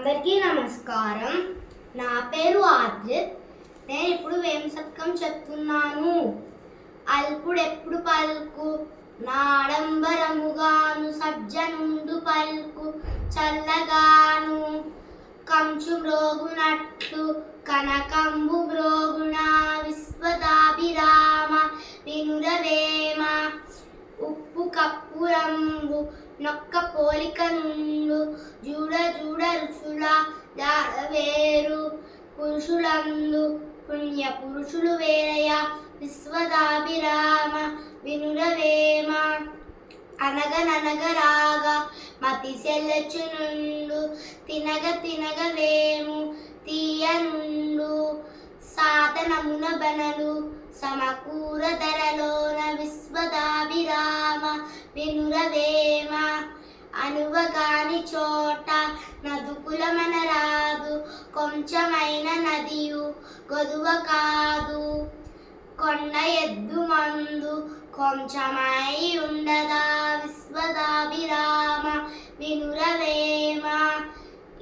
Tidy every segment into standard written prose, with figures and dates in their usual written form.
అందరికీ నమస్కారం. నా పేరు ఆద్రిత్. నేను ఇప్పుడు వేమశతకం చెప్తున్నాను. అల్పుడెప్పుడు పల్కు నాడంబరముగాను సజ్జనుండు పల్కు చల్లగాను కంచు మ్రోగునట్లు కనకంబు మ్రోగుణ విశ్వదాభిరామ వినురవేమ ఉప్పు కప్పురంబు నొక్క పోలిక నుండు జూడ జూడ రుచుల వేరు పురుషులందు పుణ్య పురుషులు వేరయ విశ్వదాభిరామ వినురవేమ అనగననగరాగా మతి సెల్లచునుండు తినగ తినగ వేము తీయనుండు సాధనమున బనలు సమకూర ధరలోన విశ్వదాభిరామ వినురవేమ అనువగాని చోట నదుకులమనరాదు కొంచెమైన నదియు గొదువ కాదు కొండ ఎద్దు మందు కొంచెమై ఉండదా విశ్వదాభిరామ వినురవేమ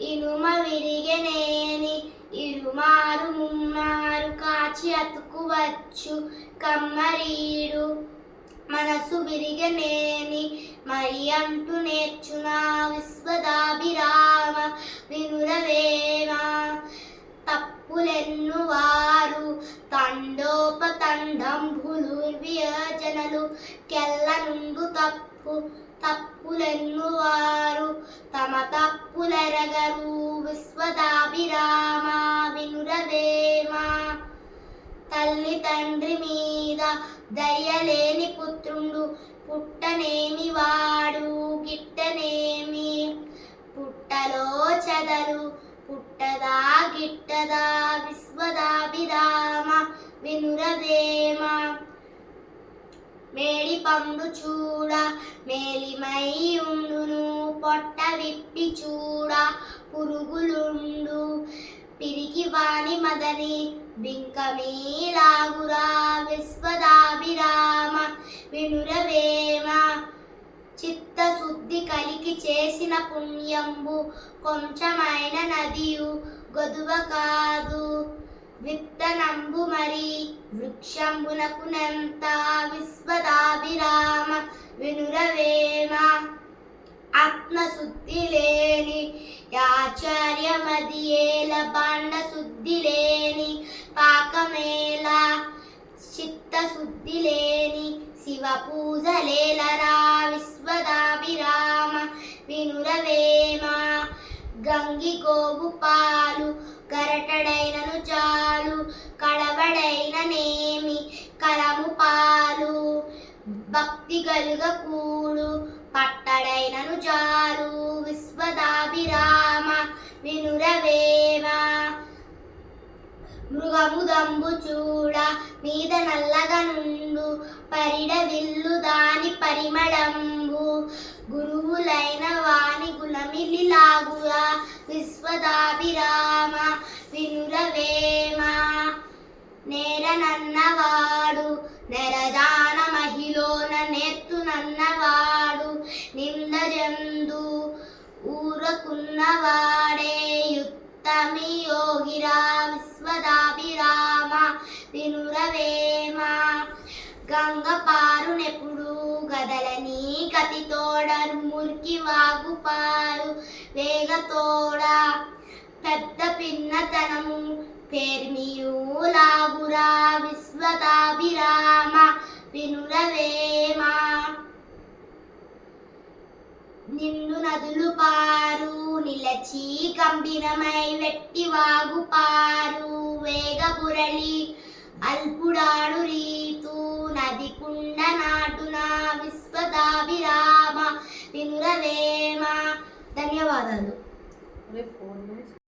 ఇనుమ విరిగనేని ఇరుమారు ముమ్మారు కాచి అతుకువచ్చు కమ్మరీడు మనసు విరిగనేని మరి అంటూ నేర్చునా విశ్వదాభిరామ వినురవేమ తప్పులెన్ను వారు తండోపతండంబులు వియోజనలు కెల్ల నుండు తప్పులెన్ను వారు తమ తప్పులెరగరు విశ్వదాభిరామ వినురవేమ తల్లి తండ్రి మీద దయలేని పుత్రుండు పుట్టనేమి వాడు గిట్టనేమి పుట్టలో చెదలు పుట్టదా గిట్టదా విశ్వదాభిరామ వినురవేమ మేడి పండు చూడ మేలిమై ఉండును పొట్ట విప్పి చూడ పురుగులుండు పిరికి వాణి మదని బింకమీలాగురా విశ్వదాభిరామ వినురవేమ చిత్తశుద్ధి కలిగి చేసిన పుణ్యంబు కొంచెమైన నదియు గొదువ కాదు విత్తనంబు మరి వృక్షంబునకు నెంత విశ్వదాభిరామ వినురవేమ ఆత్మశుద్ధి లేని ఆచార్యమదియేల బాండ శుద్ధి లేని పాకమేల చిత్తశుద్ధి లేని శివ పూజలేలరా విశ్వదాభిరామ వినురవేమ గంగి గోవు పాలు గరటడైనను చాలు కడవడైన నేమి కలము పాలు భక్తి గలుగ కూడు పట్టడైనను చాలు విశ్వదాభిరామ వినురవేమ మృగముదంబు చూడ మీద నల్లగా నుండు పరిడ విల్లు దాని పరిమళంబు గురువులైన వాని గుణమిలి లాగురా విశ్వదాభిరామ వినురవేమ నేరనన్నవాడు నెరజాన మహిళన నెత్తునన్నవాడు నిందజందు ఊరకున్నవాడే యుత్తమి యోగిరా విశ్వదాభిరామ వినురవేమ గంగ పారునెప్పుడు గదలని గతితోడ మురికి వాగు పారు వేగతోడ పెద్ద పిన్నతనము పేర్మియు లాగురా విశ్వదాభిరామ వినురవేమ నిండు నదులు పారు నిలచి గంభీరమై వెట్టి వాగు పారు వేగపురలి అల్పుడాడు రీతు నది కుండ